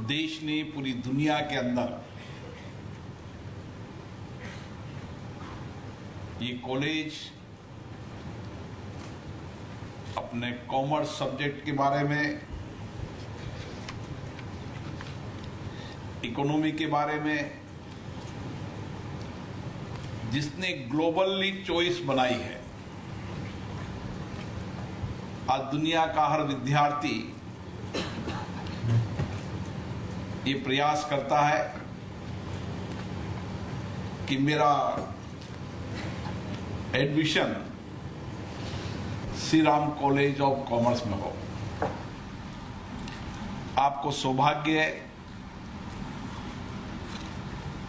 देश ने पूरी दुनिया के अंदर ये कॉलेज अपने कॉमर्स सब्जेक्ट के बारे में, इकोनॉमी के बारे में जिसने ग्लोबली चॉइस बनाई है, आज दुनिया का हर विद्यार्थी ये प्रयास करता है कि मेरा admission Shri Ram college of commerce में हो। आपको सौभाग्य है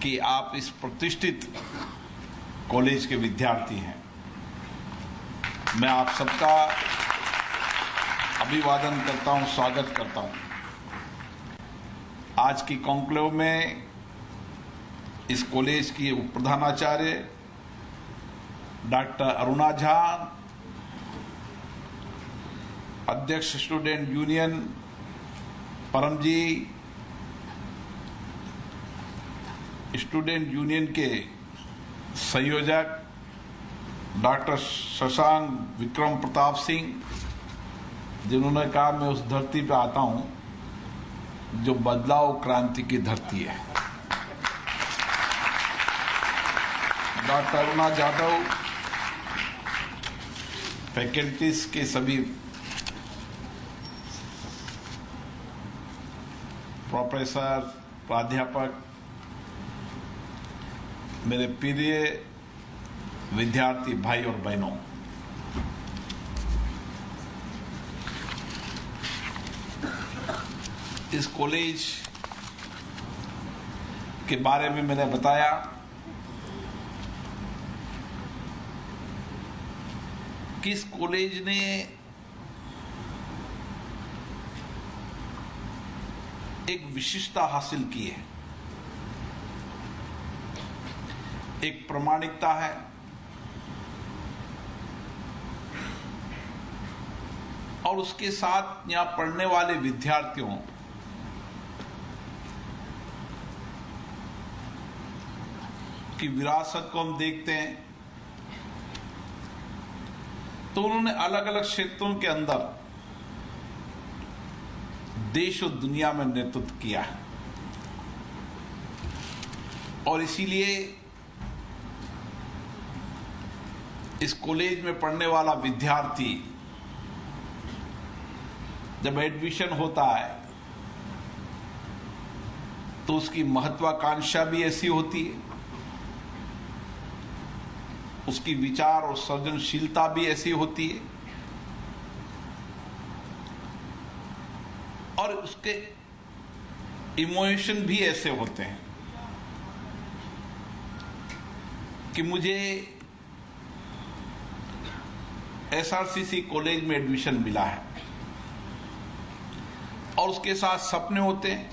कि आप इस प्रतिष्ठित कॉलेज के विद्यार्थी हैं। मैं आप सबका अभिवादन करता हूं, स्वागत करता हूं। आज की कॉन्क्लेव में इस कॉलेज की उप प्रधानाचार्य डॉक्टर अरुणा झा, अध्यक्ष स्टूडेंट यूनियन परम जी, स्टूडेंट यूनियन के संयोजक डॉक्टर शशांक विक्रम प्रताप सिंह, जिन्होंने कहा मैं उस धरती पे आता हूं जो बदलाव क्रांति की धरती है, डॉक्टर अरुणा जाधव, फैकल्टीज के सभी प्रोफेसर, प्राध्यापक, मेरे प्रिय विद्यार्थी भाई और बहनों, इस कॉलेज के बारे में मैंने बताया कि इस कॉलेज ने एक विशिष्टता हासिल की है, एक प्रामाणिकता है, और उसके साथ यहां पढ़ने वाले विद्यार्थियों की विरासत को हम देखते हैं तो उन्होंने अलग अलग क्षेत्रों के अंदर देश और दुनिया में नेतृत्व किया है, और इसीलिए इस कॉलेज में पढ़ने वाला विद्यार्थी जब एडमिशन होता है तो उसकी महत्वाकांक्षा भी ऐसी होती है, उसकी विचार और सृजनशीलता भी ऐसी होती है, और उसके इमोशन भी ऐसे होते हैं कि मुझे एसआरसीसी कॉलेज में एडमिशन मिला है, और उसके साथ सपने होते हैं,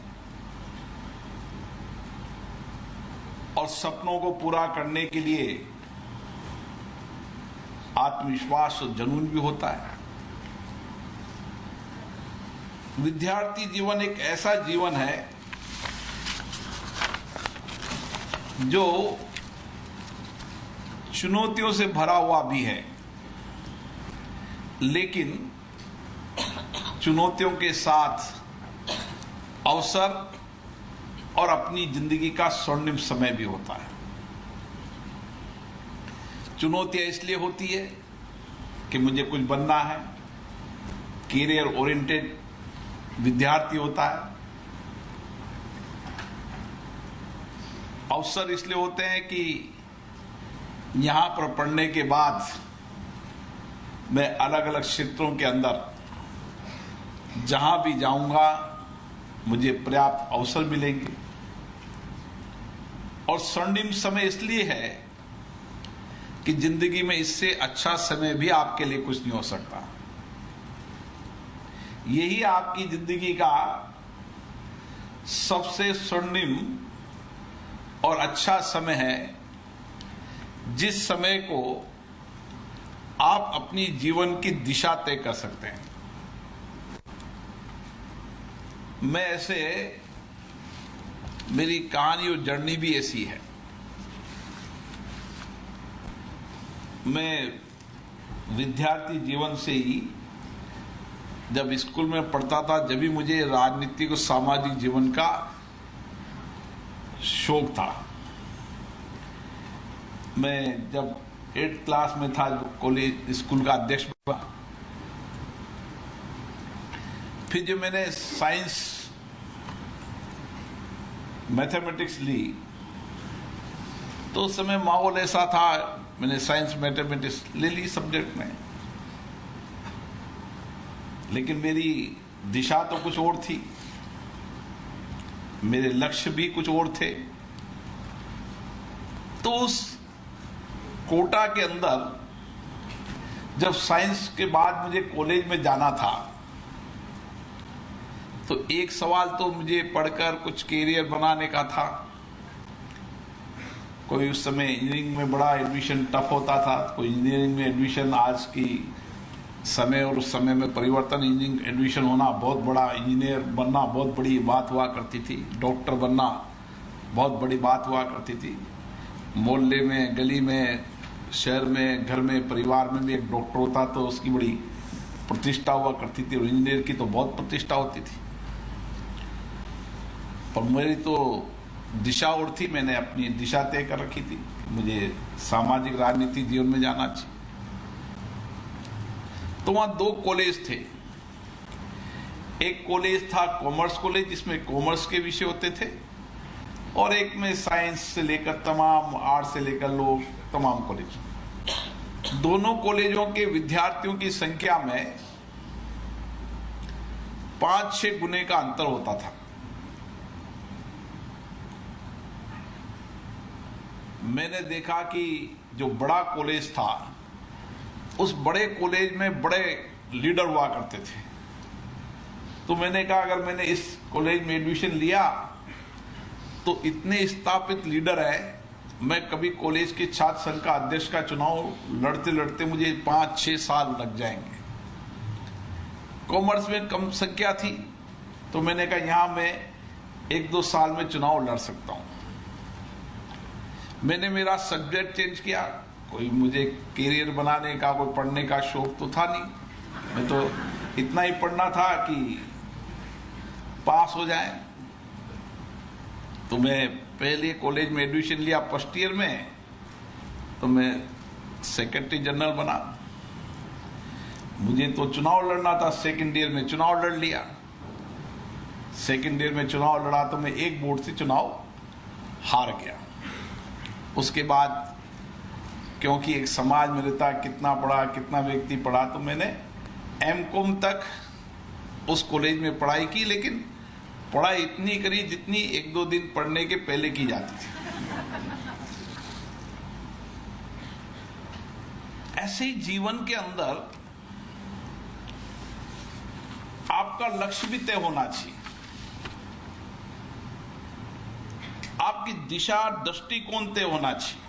और सपनों को पूरा करने के लिए आत्मविश्वास और जुनून भी होता है। विद्यार्थी जीवन एक ऐसा जीवन है जो चुनौतियों से भरा हुआ भी है, लेकिन चुनौतियों के साथ अवसर और अपनी जिंदगी का स्वर्णिम समय भी होता है। चुनौतियां इसलिए होती है कि मुझे कुछ बनना है, कैरियर ओरिएंटेड विद्यार्थी होता है। अवसर इसलिए होते हैं कि यहां पर पढ़ने के बाद मैं अलग अलग क्षेत्रों के अंदर जहां भी जाऊंगा मुझे पर्याप्त अवसर मिलेंगे, और स्वर्णिम समय इसलिए है कि जिंदगी में इससे अच्छा समय भी आपके लिए कुछ नहीं हो सकता। यही आपकी जिंदगी का सबसे स्वर्णिम और अच्छा समय है, जिस समय को आप अपनी जीवन की दिशा तय कर सकते हैं। मैं ऐसे मेरी कहानी और जर्नी भी ऐसी है। मैं विद्यार्थी जीवन से ही जब स्कूल में पढ़ता था, जब भी मुझे राजनीतिक और सामाजिक जीवन का शौक था। मैं जब 8th क्लास में था, कॉलेज स्कूल का अध्यक्ष बना। फिर जब मैंने साइंस मैथमेटिक्स ली तो उस समय माहौल ऐसा था, मैंने साइंस मैथमेटिक्स ले ली सब्जेक्ट में, लेकिन मेरी दिशा तो कुछ और थी, मेरे लक्ष्य भी कुछ और थे। तो उस कोटा के अंदर जब साइंस के बाद मुझे कॉलेज में जाना था तो एक सवाल तो मुझे पढ़कर कुछ कैरियर बनाने का था। कोई उस समय इंजीनियरिंग में बड़ा एडमिशन टफ होता था, कोई इंजीनियरिंग में एडमिशन, आज की समय और उस समय में परिवर्तन, इंजीनियरिंग एडमिशन होना बहुत बड़ा, इंजीनियर बनना बहुत बड़ी बात हुआ करती थी, डॉक्टर बनना बहुत बड़ी बात हुआ करती थी। मोहल्ले में, गली में, शहर में, घर में, परिवार में भी एक डॉक्टर होता तो उसकी बड़ी प्रतिष्ठा हुआ करती थी, और इंजीनियर की तो बहुत प्रतिष्ठा होती थी। पर मेरी तो दिशा और थी, मैंने अपनी दिशा तय कर रखी थी, मुझे सामाजिक राजनीतिक जीवन में जाना चाहिए। तो वहां 2 कॉलेज थे। एक कॉलेज था कॉमर्स कॉलेज, जिसमें कॉमर्स के विषय होते थे, और एक में साइंस से लेकर तमाम, आर्ट से लेकर लोग, तमाम कॉलेज। दोनों कॉलेजों के विद्यार्थियों की संख्या में 5-6 गुने का अंतर होता था। मैंने देखा कि जो बड़ा कॉलेज था, उस बड़े कॉलेज में बड़े लीडर हुआ करते थे। तो मैंने कहा अगर मैंने इस कॉलेज में एडमिशन लिया तो इतने स्थापित लीडर है, मैं कभी कॉलेज के छात्र संघ का अध्यक्ष का चुनाव लड़ते लड़ते मुझे 5-6 साल लग जाएंगे। कॉमर्स में कम संख्या थी, तो मैंने कहा यहां मैं 1-2 साल में चुनाव लड़ सकता हूं। मैंने मेरा सब्जेक्ट चेंज किया। कोई मुझे कैरियर बनाने का, कोई पढ़ने का शौक तो था नहीं, मैं तो इतना ही पढ़ना था कि पास हो जाए। तो मैं पहले कॉलेज में एडमिशन लिया फर्स्ट ईयर में, तो मैं सेक्रेटरी जनरल बना। मुझे तो चुनाव लड़ना था, सेकंड ईयर में चुनाव लड़ लिया। सेकंड ईयर में चुनाव लड़ा तो मैं एक वोट से चुनाव हार गया। उसके बाद क्योंकि एक समाज में रहता कितना पढ़ा, कितना व्यक्ति पढ़ा, तो मैंने M.Com तक उस कॉलेज में पढ़ाई की, लेकिन पढ़ाई इतनी करी जितनी 1-2 दिन पढ़ने के पहले की जाती थी। ऐसे ही जीवन के अंदर आपका लक्ष्य भी तय होना चाहिए, आपकी दिशा, दृष्टिकोण तय होना चाहिए।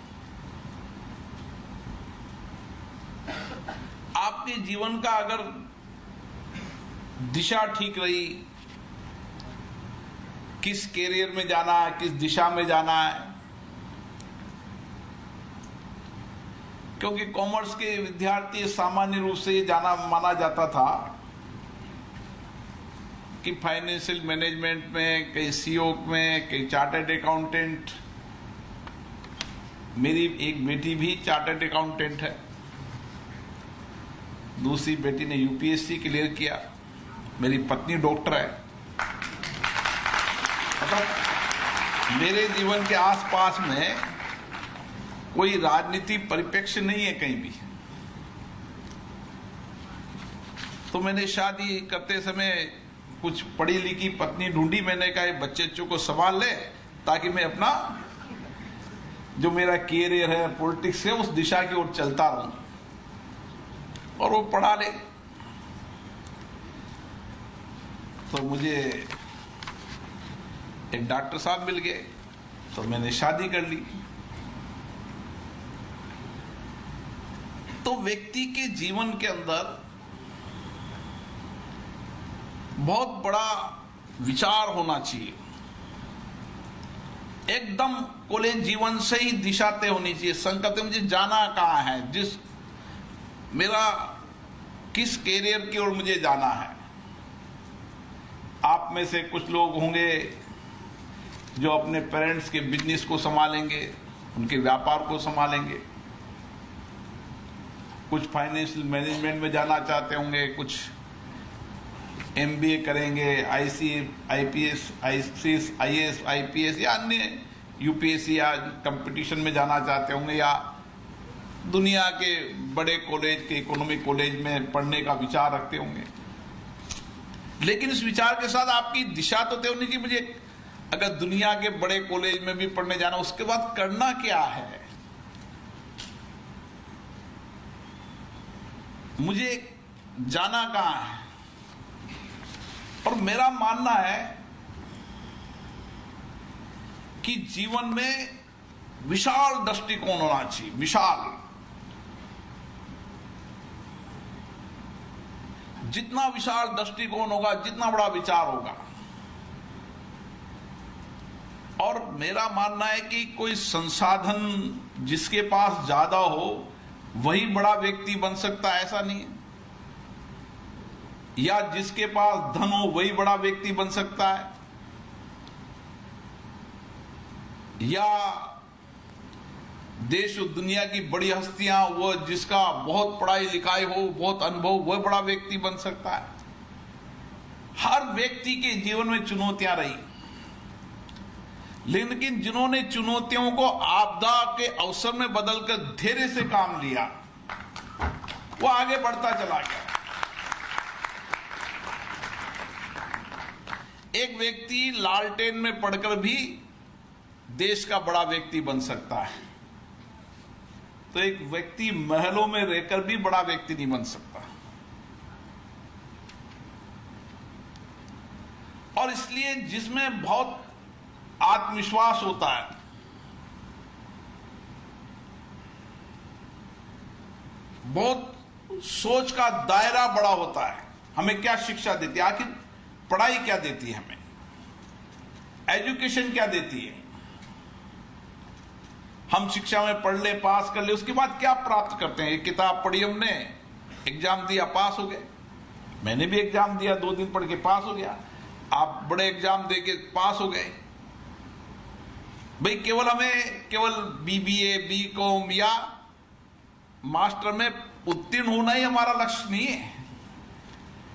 आपके जीवन का अगर दिशा ठीक रही, किस कैरियर में जाना है, किस दिशा में जाना है, क्योंकि कॉमर्स के विद्यार्थी सामान्य रूप से ये जाना माना जाता था कि फाइनेंशियल मैनेजमेंट में, कई सीओ में, कई चार्टर्ड अकाउंटेंट। मेरी एक बेटी भी चार्टर्ड अकाउंटेंट है, दूसरी बेटी ने यूपीएससी क्लियर किया, मेरी पत्नी डॉक्टर है। मतलब मेरे जीवन के आसपास में कोई राजनीति परिप्रेक्ष्य नहीं है कहीं भी। तो मैंने शादी करते समय कुछ पढ़ी लिखी पत्नी ढूंढी। मैंने कहा बच्चे को संभाल ले ताकि मैं अपना जो मेरा कैरियर है, पॉलिटिक्स है, उस दिशा की ओर चलता रहूं, और वो पढ़ा ले। तो मुझे एक डॉक्टर साहब मिल गए, तो मैंने शादी कर ली। तो व्यक्ति के जीवन के अंदर बहुत बड़ा विचार होना चाहिए। एकदम कॉलेज जीवन से ही दिशा तय होनी चाहिए। संकल्प मुझे जाना कहाँ है, मेरा किस कैरियर की ओर मुझे जाना है। आप में से कुछ लोग होंगे जो अपने पेरेंट्स के बिजनेस को संभालेंगे, उनके व्यापार को संभालेंगे, कुछ फाइनेंशियल मैनेजमेंट में जाना चाहते होंगे, कुछ MBA करेंगे, IPS, IAS, IPS या अन्य UPSC या कंपटीशन में जाना चाहते होंगे, या दुनिया के बड़े कॉलेज के इकोनॉमिक कॉलेज में पढ़ने का विचार रखते होंगे। लेकिन इस विचार के साथ आपकी दिशा तो तय होनी चाहिए। मुझे अगर दुनिया के बड़े कॉलेज में भी पढ़ने जाना, उसके बाद करना क्या है, मुझे जाना कहां है। और मेरा मानना है कि जीवन में विशाल दृष्टिकोण होना चाहिए, विशाल। जितना विशाल दृष्टिकोण होगा, जितना बड़ा विचार होगा। और मेरा मानना है कि कोई संसाधन जिसके पास ज्यादा हो वही बड़ा व्यक्ति बन सकता है, ऐसा नहीं है। या जिसके पास धन हो वही बड़ा व्यक्ति बन सकता है, या देश और दुनिया की बड़ी हस्तियां, वो जिसका बहुत पढ़ाई लिखाई हो, बहुत अनुभव, वह बड़ा व्यक्ति बन सकता है। हर व्यक्ति के जीवन में चुनौतियां रही, लेकिन जिन्होंने चुनौतियों को आपदा के अवसर में बदलकर धैर्य से काम लिया, वो आगे बढ़ता चला गया। एक व्यक्ति लालटेन में पढ़कर भी देश का बड़ा व्यक्ति बन सकता है, तो एक व्यक्ति महलों में रहकर भी बड़ा व्यक्ति नहीं बन सकता। और इसलिए जिसमें बहुत आत्मविश्वास होता है, बहुत सोच का दायरा बड़ा होता है। हमें क्या शिक्षा देती है, आखिर पढ़ाई क्या देती है, हमें एजुकेशन क्या देती है। हम शिक्षा में पढ़ ले, पास कर ले, उसके बाद क्या प्राप्त करते हैं। एक किताब पढ़ी हमने, एग्जाम दिया, पास हो गए। मैंने भी एग्जाम दिया, 2 दिन पढ़ के पास हो गया। आप बड़े एग्जाम दे के पास हो गए। भाई केवल BBA, BCom या मास्टर में उत्तीर्ण होना ही हमारा लक्ष्य नहीं है।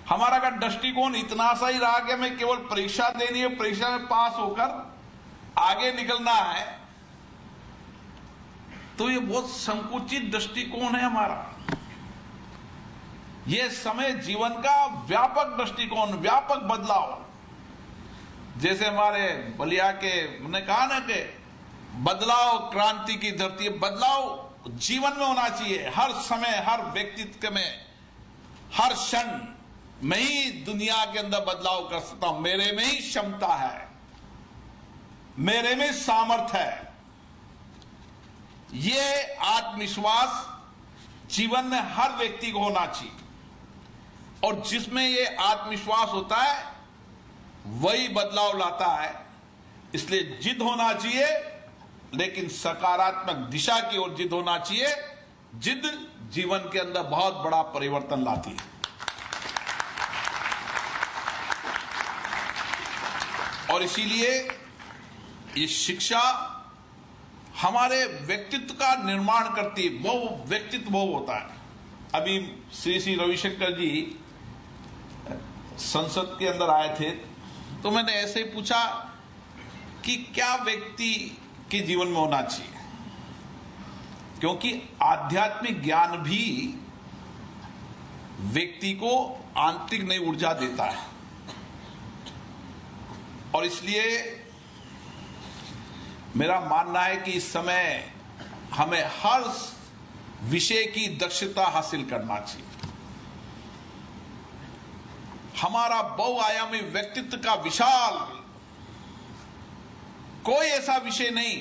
हमारा का दृष्टिकोण इतना सा ही रहा कि हमें केवल परीक्षा देनी है, परीक्षा में पास होकर आगे निकलना है, तो ये बहुत संकुचित दृष्टिकोण है हमारा। ये समय जीवन का व्यापक दृष्टिकोण, व्यापक बदलाव। जैसे हमारे बलिया के ने कहा ना कि बदलाव क्रांति की धरती है। बदलाव जीवन में होना चाहिए, हर समय, हर व्यक्तित्व में, हर क्षण। मैं ही दुनिया के अंदर बदलाव कर सकता हूं, मेरे में ही क्षमता है, मेरे में सामर्थ्य है। ये आत्मविश्वास जीवन में हर व्यक्ति को होना चाहिए। और जिसमें ये आत्मविश्वास होता है वही बदलाव लाता है। इसलिए जिद होना चाहिए, लेकिन सकारात्मक दिशा की ओर जिद होना चाहिए। जिद जीवन के अंदर बहुत बड़ा परिवर्तन लाती है। और इसीलिए ये शिक्षा हमारे व्यक्तित्व का निर्माण करती है। वो व्यक्तित्व वो होता है। अभी श्री रविशंकर जी संसद के अंदर आए थे, तो मैंने ऐसे ही पूछा कि क्या व्यक्ति के जीवन में होना चाहिए, क्योंकि आध्यात्मिक ज्ञान भी व्यक्ति को आंतरिक नई ऊर्जा देता है। और इसलिए मेरा मानना है कि इस समय हमें हर विषय की दक्षता हासिल करना चाहिए। हमारा बहुआयामी व्यक्तित्व का विशाल, कोई ऐसा विषय नहीं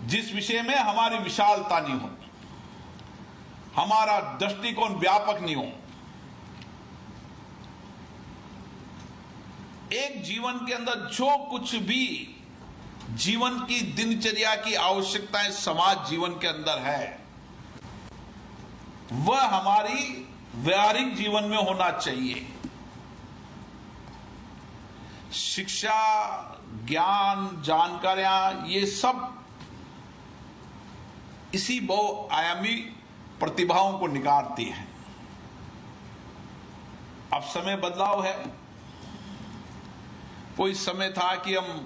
जिस विषय में हमारी विशालता नहीं हो, हमारा दृष्टिकोण व्यापक नहीं हो। एक जीवन के अंदर जो कुछ भी जीवन की दिनचर्या की आवश्यकताएं समाज जीवन के अंदर है, वह हमारी व्यवहारिक जीवन में होना चाहिए। शिक्षा, ज्ञान, जानकारियां, ये सब इसी बहुआयामी प्रतिभाओं को निखारती हैं। अब समय बदलाव है। कोई समय था कि हम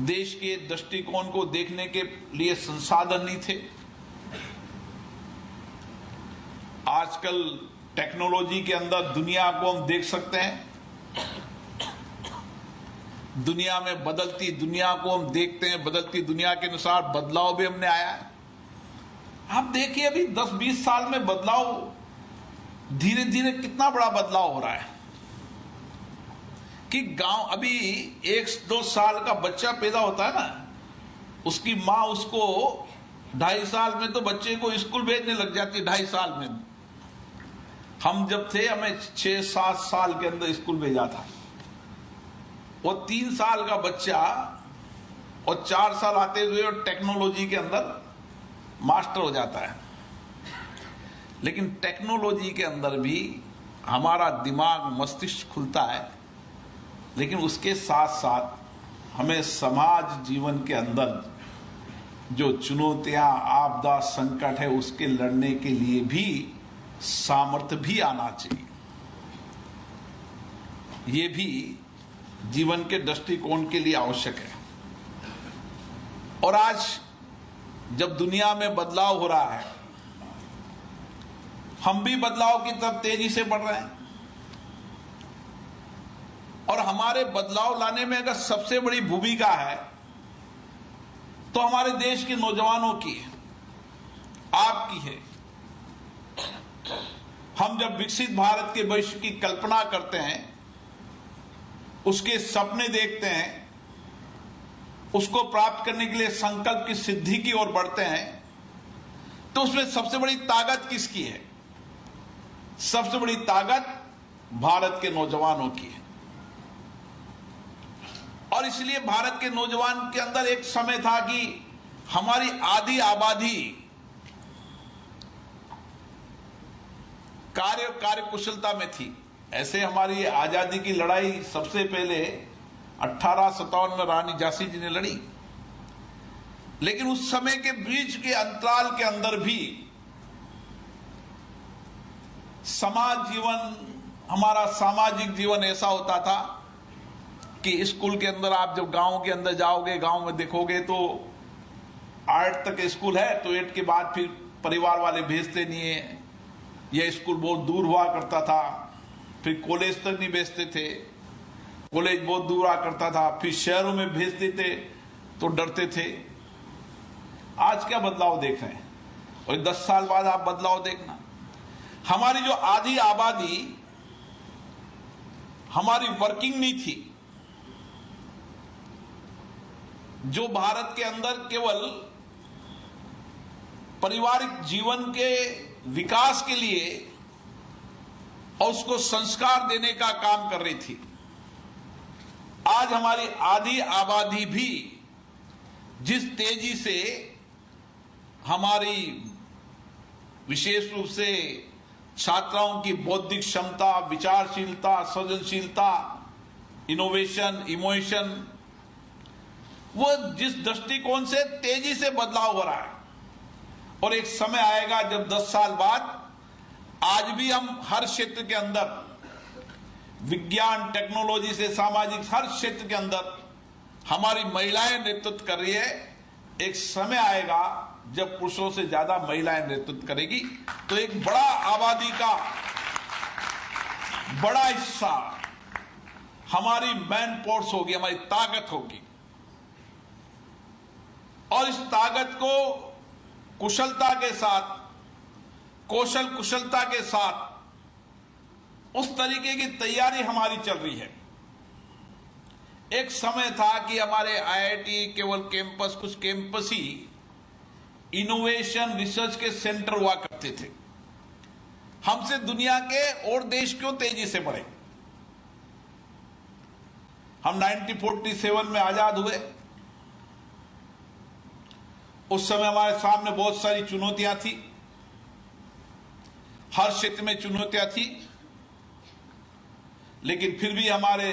देश के दृष्टिकोण को देखने के लिए संसाधन नहीं थे। आजकल टेक्नोलॉजी के अंदर दुनिया को हम देख सकते हैं। दुनिया में बदलती दुनिया को हम देखते हैं। बदलती दुनिया के अनुसार बदलाव भी हमने आया है। आप देखिए अभी 10-20 साल में बदलाव, धीरे धीरे कितना बड़ा बदलाव हो रहा है कि गांव, अभी 1-2 साल का बच्चा पैदा होता है ना, उसकी माँ उसको 2.5 साल में तो बच्चे को स्कूल भेजने लग जाती है। 2.5 साल में हम जब थे, हमें 6-7 साल के अंदर स्कूल भेजा था। वो 3 साल का बच्चा और 4 साल आते हुए टेक्नोलॉजी के अंदर मास्टर हो जाता है। लेकिन टेक्नोलॉजी के अंदर भी हमारा दिमाग, मस्तिष्क खुलता है, लेकिन उसके साथ साथ हमें समाज जीवन के अंदर जो चुनौतियां, आपदा, संकट है, उसके लड़ने के लिए भी सामर्थ्य भी आना चाहिए। ये भी जीवन के दृष्टिकोण के लिए आवश्यक है। और आज जब दुनिया में बदलाव हो रहा है, हम भी बदलाव की तरफ तेजी से बढ़ रहे हैं। और हमारे बदलाव लाने में अगर सबसे बड़ी भूमिका है तो हमारे देश के नौजवानों की है, आपकी है। हम जब विकसित भारत के भविष्य की कल्पना करते हैं, उसके सपने देखते हैं, उसको प्राप्त करने के लिए संकल्प की सिद्धि की ओर बढ़ते हैं, तो उसमें सबसे बड़ी ताकत किसकी है? सबसे बड़ी ताकत भारत के नौजवानों की है। और इसलिए भारत के नौजवान के अंदर एक समय था कि हमारी आधी आबादी कार्य कुशलता में थी। ऐसे हमारी आजादी की लड़ाई सबसे पहले 1857 में रानी झांसी जी ने लड़ी। लेकिन उस समय के बीच के अंतराल के अंदर भी समाज जीवन, हमारा सामाजिक जीवन ऐसा होता था कि स्कूल के अंदर, आप जब गांव के अंदर जाओगे, गांव में देखोगे तो 8 तक स्कूल है, तो 8 के बाद फिर परिवार वाले भेजते नहीं है। यह स्कूल बहुत दूर हुआ करता था। फिर कॉलेज तक नहीं भेजते थे, कॉलेज बहुत दूर हुआ करता था। फिर शहरों में भेजते थे तो डरते थे। आज क्या बदलाव देख रहे हैं? और 10 साल बाद आप बदलाव देखना। हमारी जो आधी आबादी हमारी वर्किंग नहीं थी, जो भारत के अंदर केवल पारिवारिक जीवन के विकास के लिए और उसको संस्कार देने का काम कर रही थी, आज हमारी आधी आबादी भी जिस तेजी से हमारी विशेष रूप से छात्राओं की बौद्धिक क्षमता, विचारशीलता, सृजनशीलता, इनोवेशन, इमोशन, वो जिस दृष्टिकोण से तेजी से बदलाव हो रहा है। और एक समय आएगा जब 10 साल बाद आज भी हम हर क्षेत्र के अंदर, विज्ञान, टेक्नोलॉजी से सामाजिक हर क्षेत्र के अंदर हमारी महिलाएं नेतृत्व कर रही है। एक समय आएगा जब पुरुषों से ज्यादा महिलाएं नेतृत्व करेगी, तो एक बड़ा आबादी का बड़ा हिस्सा हमारी मैन फोर्स होगी, हमारी ताकत होगी। और इस ताकत को कुशलता के साथ, कुशलता के साथ उस तरीके की तैयारी हमारी चल रही है। एक समय था कि हमारे आईआईटी केवल कैंपस, कुछ कैंपस ही इनोवेशन रिसर्च के सेंटर हुआ करते थे। हमसे दुनिया के और देश क्यों तेजी से बढ़े? हम 1947 में आजाद हुए। उस समय हमारे सामने बहुत सारी चुनौतियां थी, हर क्षेत्र में चुनौतियां थी, लेकिन फिर भी हमारे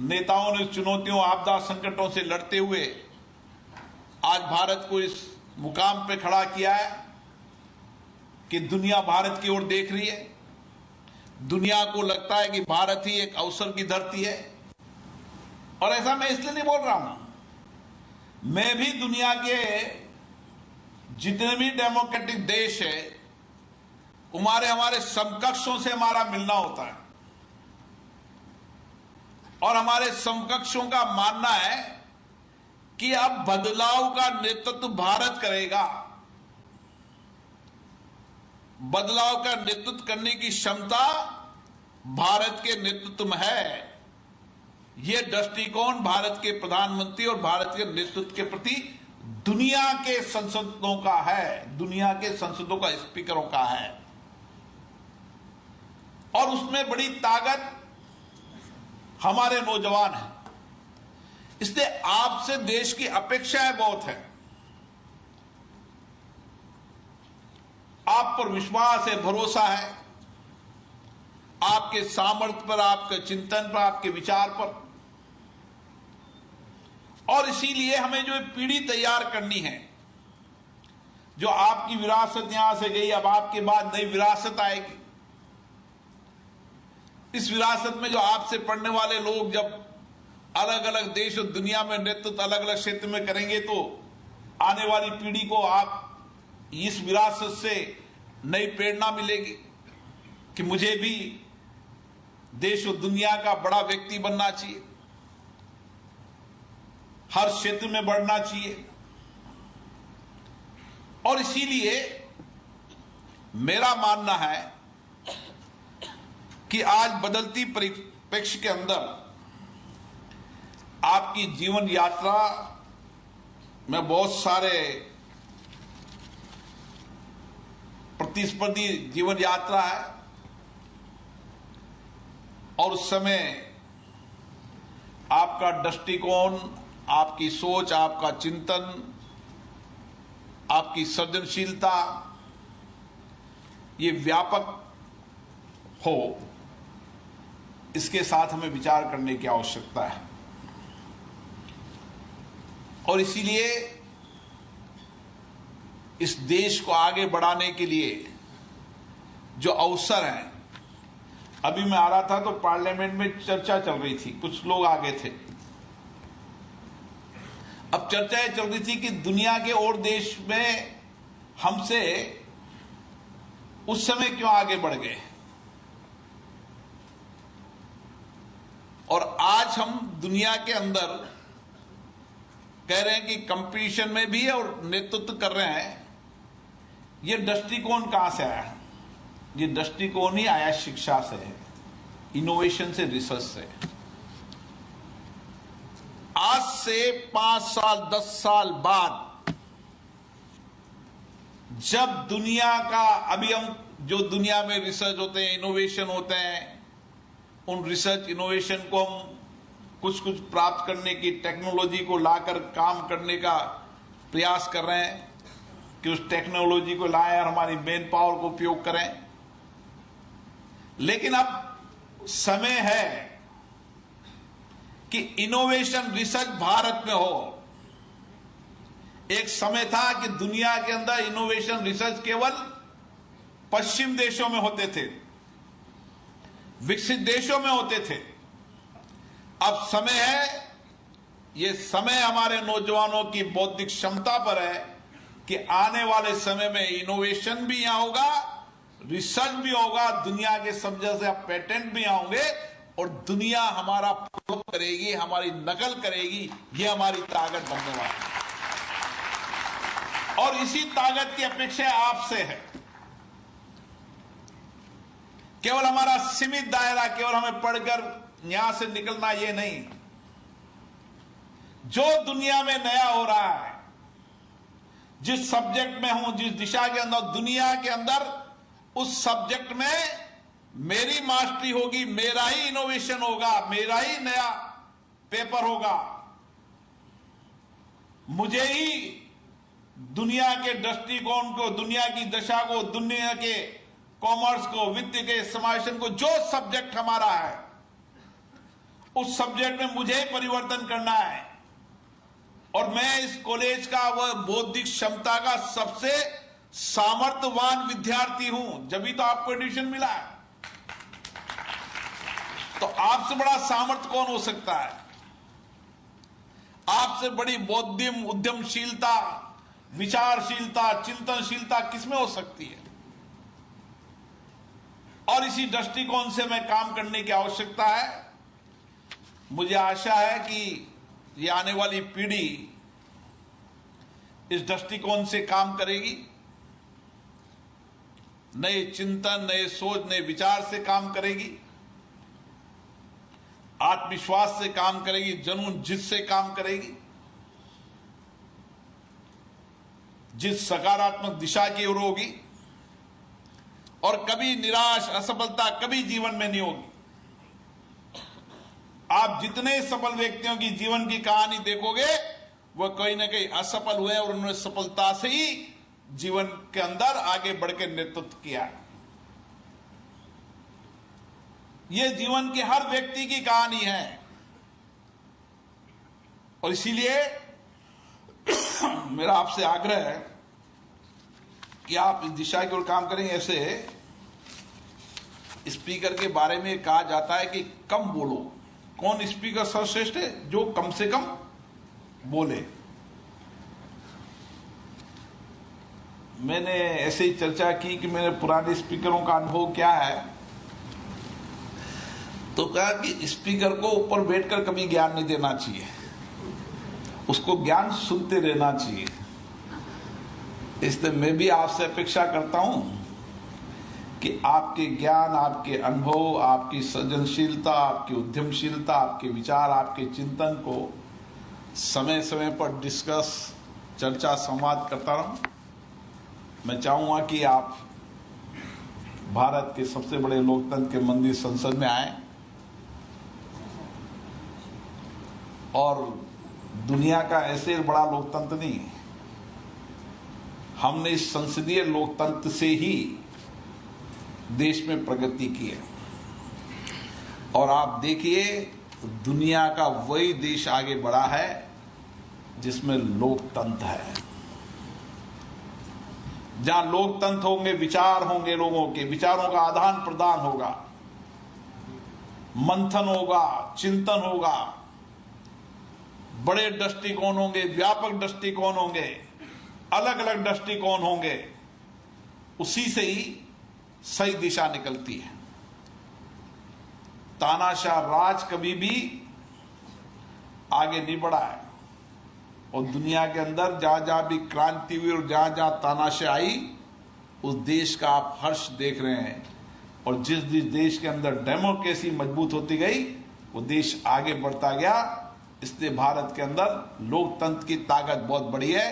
नेताओं ने चुनौतियों, आपदा, संकटों से लड़ते हुए आज भारत को इस मुकाम पे खड़ा किया है कि दुनिया भारत की ओर देख रही है। दुनिया को लगता है कि भारत ही एक अवसर की धरती है। और ऐसा मैं इसलिए नहीं बोल रहा हूं, मैं भी दुनिया के जितने भी डेमोक्रेटिक देश है हमारे समकक्षों से हमारा मिलना होता है, और हमारे समकक्षों का मानना है कि अब बदलाव का नेतृत्व भारत करेगा। बदलाव का नेतृत्व करने की क्षमता भारत के नेतृत्व में है। यह दृष्टिकोण भारत के प्रधानमंत्री और भारत के नेतृत्व के प्रति दुनिया के संसदों का है, दुनिया के संसदों का स्पीकरों का है, और उसमें बड़ी ताकत हमारे नौजवान हैं। इसलिए आपसे देश की अपेक्षाएं बहुत है। आप पर विश्वास है, भरोसा है, आपके सामर्थ्य पर, आपके चिंतन पर, आपके विचार पर। और इसीलिए हमें जो पीढ़ी तैयार करनी है, जो आपकी विरासत यहां से गई, अब आपके बाद नई विरासत आएगी। इस विरासत में जो आपसे पढ़ने वाले लोग जब अलग अलग देश और दुनिया में नेतृत्व अलग अलग क्षेत्र में करेंगे, तो आने वाली पीढ़ी को आप इस विरासत से नई प्रेरणा मिलेगी कि मुझे भी देश और दुनिया का बड़ा व्यक्ति बनना चाहिए, हर क्षेत्र में बढ़ना चाहिए। और इसीलिए मेरा मानना है कि आज बदलती परिप्रेक्ष्य के अंदर आपकी जीवन यात्रा में बहुत सारे प्रतिस्पर्धी जीवन यात्रा है, और उस समय आपका दृष्टिकोण, आपकी सोच, आपका चिंतन, आपकी सृजनशीलता ये व्यापक हो, इसके साथ हमें विचार करने की आवश्यकता है। और इसीलिए इस देश को आगे बढ़ाने के लिए जो अवसर हैं, अभी मैं आ रहा था तो पार्लियामेंट में चर्चा चल रही थी, कुछ लोग आगे थे। अब चर्चा ये चल रही थी कि दुनिया के और देश में हमसे उस समय क्यों आगे बढ़ गए, और आज हम दुनिया के अंदर कह रहे हैं कि कंपटीशन में भी है और नेतृत्व कर रहे हैं। ये दृष्टिकोण कहां से आया? ये दृष्टिकोण ही आया शिक्षा से, इनोवेशन से, रिसर्च से। आज से 5 साल 10 साल बाद जब दुनिया का, अभी हम जो दुनिया में रिसर्च होते हैं, इनोवेशन होते हैं, उन रिसर्च इनोवेशन को हम कुछ प्राप्त करने की, टेक्नोलॉजी को लाकर काम करने का प्रयास कर रहे हैं कि उस टेक्नोलॉजी को लाएं और हमारी मैन पावर को उपयोग करें। लेकिन अब समय है कि इनोवेशन रिसर्च भारत में हो। एक समय था कि दुनिया के अंदर इनोवेशन रिसर्च केवल पश्चिम देशों में होते थे, विकसित देशों में होते थे। अब समय है, ये समय हमारे नौजवानों की बौद्धिक क्षमता पर है कि आने वाले समय में इनोवेशन भी यहां होगा, रिसर्च भी होगा, दुनिया के सब जैसे पेटेंट भी होंगे, और दुनिया हमारा फॉलो करेगी, हमारी नकल करेगी। ये हमारी ताकत बनने वाली है, और इसी ताकत की अपेक्षा आपसे है। केवल हमारा सीमित दायरा, केवल हमें पढ़कर यहां से निकलना ये नहीं। जो दुनिया में नया हो रहा है, जिस सब्जेक्ट में हूं, जिस दिशा के अंदर, दुनिया के अंदर, उस सब्जेक्ट में मेरी मास्टरी होगी, मेरा ही इनोवेशन होगा, मेरा ही नया पेपर होगा, मुझे ही दुनिया के दृष्टिकोण को, दुनिया की दशा को, दुनिया के कॉमर्स को, वित्त के, समावेशन को, जो सब्जेक्ट हमारा है उस सब्जेक्ट में मुझे ही परिवर्तन करना है। और मैं इस कॉलेज का वह बौद्धिक क्षमता का सबसे सामर्थ्यवान विद्यार्थी हूं, जब भी तो आपको एडमिशन मिला है। तो आपसे बड़ा सामर्थ्य कौन हो सकता है? आपसे बड़ी बौद्धिक उद्यमशीलता, विचारशीलता, चिंतनशीलता किसमें हो सकती है? और इसी दृष्टिकोण से मैं काम करने की आवश्यकता है। मुझे आशा है कि ये आने वाली पीढ़ी इस दृष्टिकोण से काम करेगी, नए चिंतन, नए सोच, नए विचार से काम करेगी, आत्मविश्वास से काम करेगी, जुनून जिद से काम करेगी, जिद सकारात्मक दिशा की ओर होगी और कभी निराश, असफलता कभी जीवन में नहीं होगी। आप जितने सफल व्यक्तियों की जीवन की कहानी देखोगे वह कहीं ना कहीं असफल हुए और उन्होंने सफलता से ही जीवन के अंदर आगे बढ़ के नेतृत्व किया। यह जीवन के हर व्यक्ति की कहानी है और इसीलिए मेरा आपसे आग्रह है कि आप इस दिशा की ओर काम करें। ऐसे स्पीकर के बारे में कहा जाता है कि कम बोलो। कौन स्पीकर सर्वश्रेष्ठ है? जो कम से कम बोले। मैंने ऐसे ही चर्चा की कि मेरे पुराने स्पीकरों का अनुभव क्या है, तो कहा कि स्पीकर को ऊपर बैठकर कभी ज्ञान नहीं देना चाहिए, उसको ज्ञान सुनते रहना चाहिए। इसलिए मैं भी आपसे अपेक्षा करता हूं कि आपके ज्ञान, आपके अनुभव, आपकी सृजनशीलता, आपकी उद्यमशीलता, आपके विचार, आपके चिंतन को समय समय पर डिस्कस, चर्चा, संवाद करता रहूं। मैं चाहूंगा कि आप भारत के सबसे बड़े लोकतंत्र के मंदिर संसद में आए और दुनिया का ऐसे बड़ा लोकतंत्र नहीं, हमने इस संसदीय लोकतंत्र से ही देश में प्रगति की है। और आप देखिए दुनिया का वही देश आगे बढ़ा है जिसमें लोकतंत्र है। जहां लोकतंत्र होंगे, विचार होंगे, लोगों के विचारों का आदान प्रदान होगा, मंथन होगा, चिंतन होगा, बड़े दृष्टिकोण होंगे, व्यापक दृष्टिकोण होंगे, अलग अलग दृष्टिकोण होंगे, उसी से ही सही दिशा निकलती है। तानाशाह राज कभी भी आगे नहीं बढ़ा है और दुनिया के अंदर जहां जहां भी क्रांति हुई और जहां जहां तानाशाह आई, उस देश का आप हर्ष देख रहे हैं। और जिस जिस देश के अंदर डेमोक्रेसी मजबूत होती गई वो देश आगे बढ़ता गया। इसलिए भारत के अंदर लोकतंत्र की ताकत बहुत बड़ी है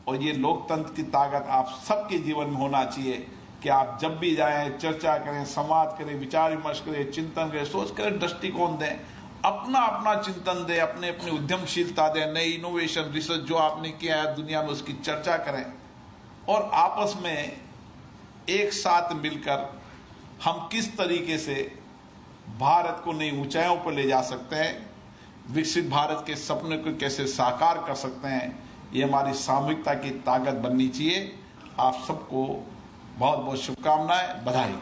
और ये लोकतंत्र की ताकत आप सबके जीवन में होना चाहिए कि आप जब भी जाएं, चर्चा करें, संवाद करें, विचार विमर्श करें, चिंतन करें, सोच करें, दृष्टिकोण दें, अपना अपना चिंतन दें, अपने अपनी उद्यमशीलता दें, नई इनोवेशन, रिसर्च जो आपने किया है दुनिया में उसकी चर्चा करें और आपस में एक साथ मिलकर हम किस तरीके से भारत को नई ऊंचाइयों पर ले जा सकते हैं, विकसित भारत के सपने को कैसे साकार कर सकते हैं, ये हमारी सामूहिकता की ताकत बननी चाहिए। आप सबको बहुत बहुत शुभकामनाएं, बधाई।